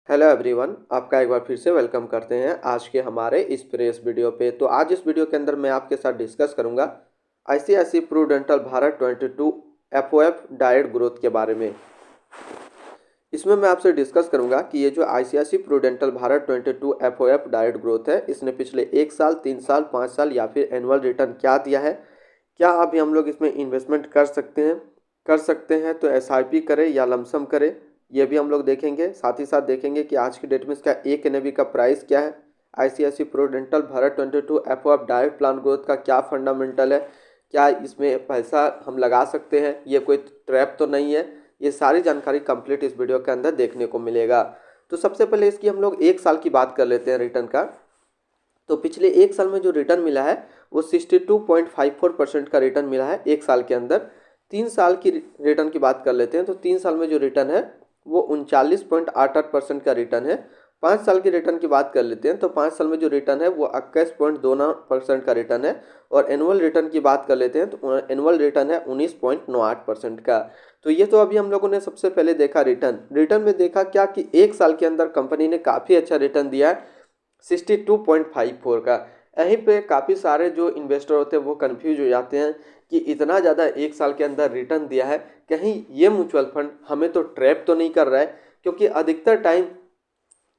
Hello everyone, आपका एक बार फिर से वेलकम करते हैं आज के हमारे इस प्रेस वीडियो पे। तो आज इस वीडियो के अंदर मैं आपके साथ डिस्कस करूंगा ICICI Prudential Bharat 22 FOF direct growth के बारे में। इसमें मैं आपसे डिस्कस करूंगा कि ये जो ICICI Prudential Bharat 22 FOF direct growth है, इसने पिछले 1 साल, 3 साल, 5 साल या फिर एनुअल रिटर्न क्या दिया है, क्या अभी हम लोग इसमें इन्वेस्टमेंट कर सकते हैं तो एसआईपी करें या लमसम करें, ये भी हम लोग देखेंगे। साथ ही साथ देखेंगे कि आज की डेट में इसका एक एनएवी का प्राइस क्या है, ICICI Prudential Bharat 22 FOF direct plan growth का क्या फंडामेंटल है, क्या इसमें पैसा हम लगा सकते हैं, ये कोई ट्रैप तो नहीं है। ये सारी जानकारी कंप्लीट इस वीडियो के अंदर देखने को मिलेगा। तो सबसे पहले इसकी हम लोग 1 साल की बात कर लेते हैं रिटर्न का। तो पिछले 1 साल में जो रिटर्न मिला है वो 62.54% का रिटर्न मिला है 1 साल के अंदर। 3 साल की रिटर्न की बात कर लेते हैं तो 3 साल में जो रिटर्न है वो 39.88% का रिटर्न है। 5 साल की रिटर्न की बात कर लेते हैं तो 5 साल में जो रिटर्न है वो 21.29% का रिटर्न है। और एनुअल रिटर्न की बात कर लेते हैं तो एनुअल रिटर्न है 19.98% का। तो ये तो अभी हम लोगों ने सबसे पहले देखा रिटर्न में देखा क्या कि 1 साल के अंदर कंपनी ने काफ़ी अच्छा रिटर्न दिया है 62.54 का। यहीं पे काफ़ी सारे जो इन्वेस्टर होते हैं वो कंफ्यूज हो जाते हैं कि इतना ज़्यादा 1 साल के अंदर रिटर्न दिया है, कहीं ये म्यूचुअल फंड हमें तो ट्रैप तो नहीं कर रहा है। क्योंकि अधिकतर टाइम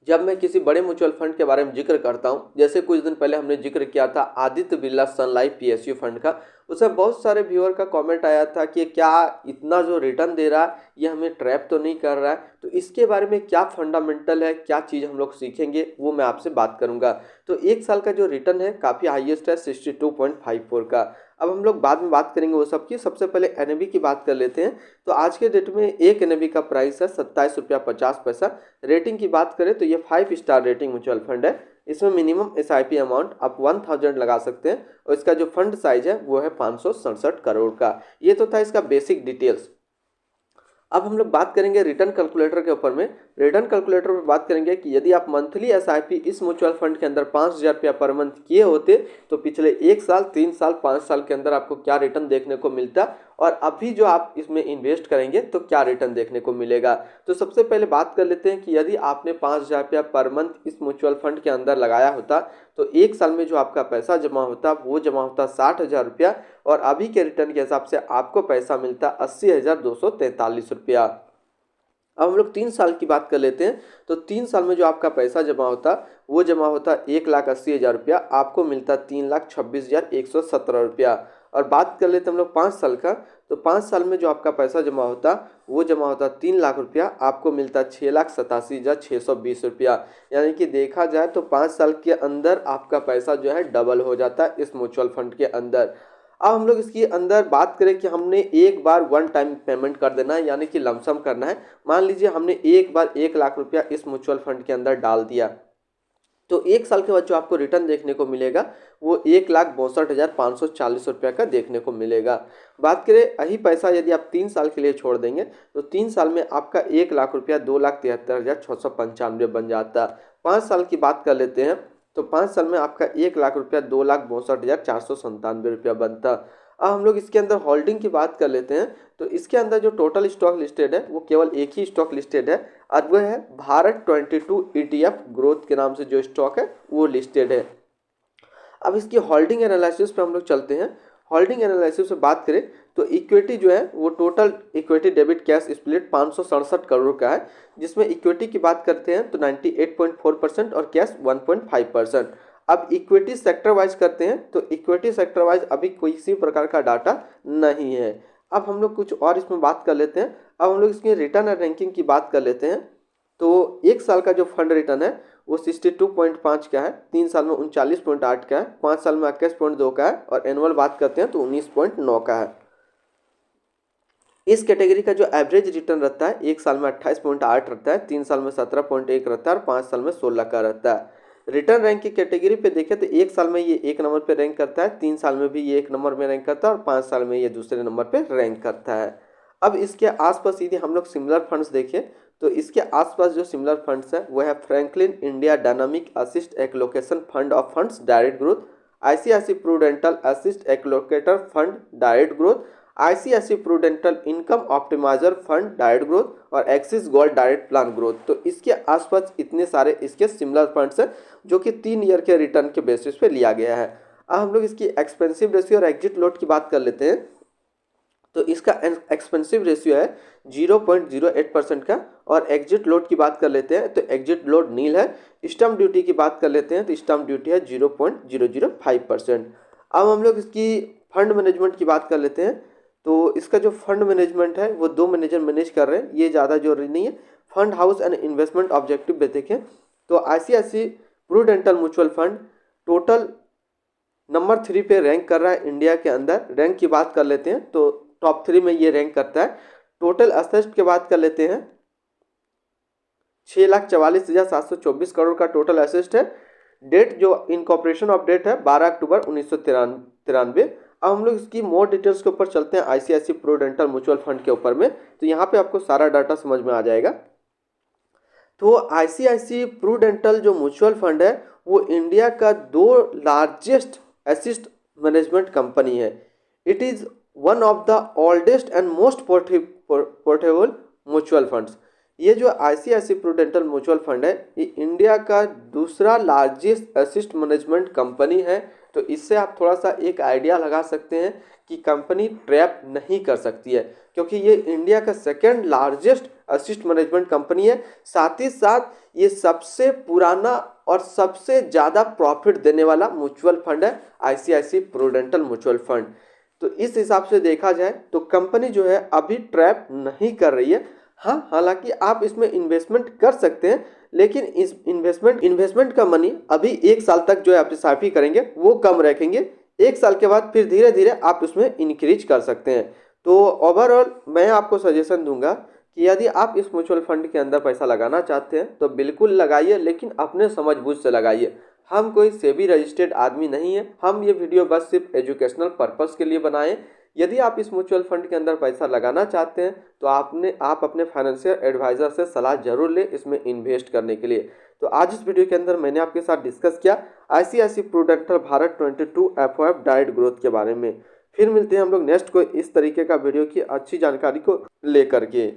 जब मैं किसी बड़े म्यूचुअल फंड के बारे में जिक्र करता हूं, जैसे कुछ दिन पहले हमने जिक्र किया था आदित्य बिरला सन लाइफ पीएसयू फंड का, उसमें बहुत सारे व्यूअर का कमेंट आया था कि क्या इतना जो रिटर्न दे रहा है ये हमें ट्रैप तो नहीं कर रहा है। तो इसके बारे में क्या फंडामेंटल है, क्या चीज़ हम लोग सीखेंगे, वो मैं आपसे बात करूंगा। तो 1 साल का जो रिटर्न है काफ़ी हाईएस्ट है 62.54 का। अब हम लोग बाद में बात करेंगे वो सब की। सबसे पहले एनएवी की बात कर लेते हैं। तो आज के डेट में एक एनएवी का प्राइस है 27 रुपया 50 पैसा। रेटिंग की बात करें तो ये 5 स्टार रेटिंग म्यूचुअल फंड है। इसमें मिनिमम एसआईपी अमाउंट आप 1000 लगा सकते हैं और इसका जो फंड साइज है वो है 567 करोड़ का। ये तो था इसका बेसिक डिटेल्स। अब हम लोग बात करेंगे रिटर्न कैलकुलेटर के ऊपर में। रिटर्न कैलकुलेटर में बात करेंगे कि यदि आप मंथली एसआईपी इस म्यूचुअल फंड के अंदर 5000 रुपया पर मंथ किए होते तो पिछले 1 साल, 3 साल, 5 साल के अंदर आपको क्या रिटर्न देखने को मिलता और अभी जो आप इसमें इन्वेस्ट करेंगे तो क्या रिटर्न देखने को मिलेगा। तो सबसे पहले बात कर लेते हैं कि यदि आपने 5000 रुपया पर मंथ इस म्यूचुअल फंड के अंदर लगाया होता तो 1 साल में जो आपका पैसा जमा होता वो जमा होता 60,000 रुपया और अभी के रिटर्न के हिसाब से आपको पैसा मिलता 80,243 रुपया। अब हम लोग 3 साल की बात कर लेते हैं। तो 3 साल में जो आपका पैसा जमा होता वो जमा होता 1,80,000 रुपया, आपको मिलता 3,26,117 रुपया। और बात कर लेते हैं हम लोग 5 साल का। तो 5 साल में जो आपका पैसा जमा होता वो जमा होता 3 लाख रुपया, आपको मिलता 6,87,620 रुपया। यानी कि देखा जाए तो 5 साल के अंदर आपका पैसा जो है डबल हो जाता है इस म्यूचुअल फंड के अंदर। अब हम लोग इसकी अंदर बात करें कि हमने एक बार वन टाइम पेमेंट कर देना है यानी कि लमसम करना है। मान लीजिए हमने एक बार 1 लाख रुपया इस म्यूचुअल फंड के अंदर डाल दिया तो 1 साल के बाद जो आपको रिटर्न देखने को मिलेगा वो 1,62,540 रुपया का देखने को मिलेगा। बात करें यही पैसा यदि आप 3 साल के लिए छोड़ देंगे तो 3 साल में आपका 1 लाख रुपया 2,73,695 बन जाता। 5 साल की बात कर लेते हैं तो 5 साल में आपका 1 लाख रुपया 2,62,497 रुपया बनता। अब हम लोग इसके अंदर होल्डिंग की बात कर लेते हैं। तो इसके अंदर जो टोटल स्टॉक लिस्टेड है वो केवल एक ही स्टॉक लिस्टेड है और वह है भारत 22 ईटीएफ ग्रोथ के नाम से जो स्टॉक है वो लिस्टेड है। अब इसकी होल्डिंग एनालिसिस पे हम लोग चलते हैं। होल्डिंग एनालिसिस से बात करें तो इक्विटी जो है वो total equity debit cash split 567 crore का है, जिसमें इक्विटी की बात करते हैं तो 98.4% और कैश 1.5%। अब इक्विटी सेक्टर वाइज करते हैं तो इक्विटी सेक्टर वाइज अभी किसी प्रकार का डाटा नहीं है। अब हम लोग कुछ और इसमें बात कर लेते हैं। अब हम लोग इसकी रिटर्न और रैंकिंग की बात कर लेते हैं। तो 1 साल का जो फंड रिटर्न है वो 62.5 का है, 3 साल में 39.8 का है, 5 साल में 21.2 का है और एनुअल बात करते हैं तो 19.9 का है। इस कैटेगरी का जो एवरेज रिटर्न रहता है 1 साल में 28.8 रहता है, 3 साल में 17.1 रहता है और 5 साल में 16 का रहता है। रिटर्न रैंक की कैटेगरी पे देखें तो 1 साल में ये 1 नंबर पे रैंक करता है, 3 साल में भी ये 1 नंबर में रैंक करता है और 5 साल में ये दूसरे नंबर पे रैंक करता है। अब इसके आसपास यदि हम लोग सिमिलर फंड्स देखें तो इसके आसपास जो सिमिलर फंड्स है वो है Franklin India dynamic asset allocation fund of funds direct growth, ICICI Prudential asset allocator fund direct growth, ICICI Prudential income optimiser fund direct growth और Axis gold direct plan growth. तो इसके आसपास इतने सारे इसके सिमिलर फंड्स हैं जो कि 3 ईयर के रिटर्न के बेसिस पे लिया गया है। अब हम लोग इसकी एक्सपेंसिव रेशियो और एग्जिट लोड की बात कर लेते हैं। तो इसका एक्सपेंसिव रेशियो है 0.08% का, और एग्जिट लोड की बात कर लेते हैं तो एग्जिट लोड नील है। स्टैम्प ड्यूटी की बात कर लेते हैं तो स्टैम्प ड्यूटी है 0.005%। अब हम लोग इसकी फंड मैनेजमेंट की बात कर लेते हैं। तो इसका जो फंड मैनेजमेंट है वो 2 मैनेजर मैनेज कर रहे हैं, ये ज़्यादा जरूरी नहीं है। Fund house and investment objective पे देखें तो ICICI Prudential mutual fund total number 3 पे रैंक कर रहा है इंडिया के अंदर। रैंक की बात कर लेते हैं तो टॉप 3 में ये रैंक करता है। टोटल असेट की बात कर लेते हैं 6,44,724 करोड़ का टोटल असेट है। डेट जो इनकॉर्पोरेशन ऑफ डेट है 12 अक्टूबर 1993। अब हम लोग इसकी मोर डिटेल्स के ऊपर चलते हैं आईसीआईसी प्रूडेंटल म्यूचुअल फंड के ऊपर में। तो यहाँ पे आपको सारा डाटा समझ में आ जाएगा। तो आईसीआईसी प्रूडेंटल जो म्यूचुअल फंड है वो इंडिया का 2 लार्जेस्ट एसेट मैनेजमेंट कंपनी है। It is one of the oldest and most portable mutual funds. ये जो आईसीआईसी प्रूडेंटल म्यूचुअल फंड है ये इंडिया का दूसरा लार्जेस्ट एसेट मैनेजमेंट कंपनी है। तो इससे आप थोड़ा सा एक आइडिया लगा सकते हैं कि कंपनी ट्रैप नहीं कर सकती है, क्योंकि ये इंडिया का second largest asset management company है। साथ ही साथ ये सबसे पुराना और सबसे ज़्यादा प्रॉफिट देने वाला म्यूचुअल फंड है आईसीआईसी प्रूडेंटल म्यूचुअल फंड। तो इस हिसाब से देखा जाए तो कंपनी जो है अभी ट्रैप नहीं कर रही है। हाँ, हालांकि आप इसमें इन्वेस्टमेंट कर सकते हैं, लेकिन इस इन्वेस्टमेंट का मनी अभी 1 साल तक जो है आप एसआईपी करेंगे वो कम रखेंगे। 1 साल के बाद फिर धीरे धीरे आप उसमें इंक्रीज कर सकते हैं। तो ओवरऑल मैं आपको सजेशन दूंगा कि यदि आप इस म्यूचुअल फंड के अंदर पैसा लगाना चाहते हैं तो बिल्कुल लगाइए, लेकिन अपने समझबूझ से लगाइए। हम कोई सेबी रजिस्टर्ड आदमी नहीं है, हम ये वीडियो बस सिर्फ एजुकेशनल पर्पस के लिए बनाए। यदि आप इस म्यूचुअल फंड के अंदर पैसा लगाना चाहते हैं तो आप अपने फाइनेंशियल एडवाइज़र से सलाह जरूर लें इसमें इन्वेस्ट करने के लिए। तो आज इस वीडियो के अंदर मैंने आपके साथ डिस्कस किया ICICI Prudential Bharat 22 FOF direct growth के बारे में। फिर मिलते हैं हम लोग नेक्स्ट कोई इस तरीके का वीडियो की अच्छी जानकारी को लेकर के।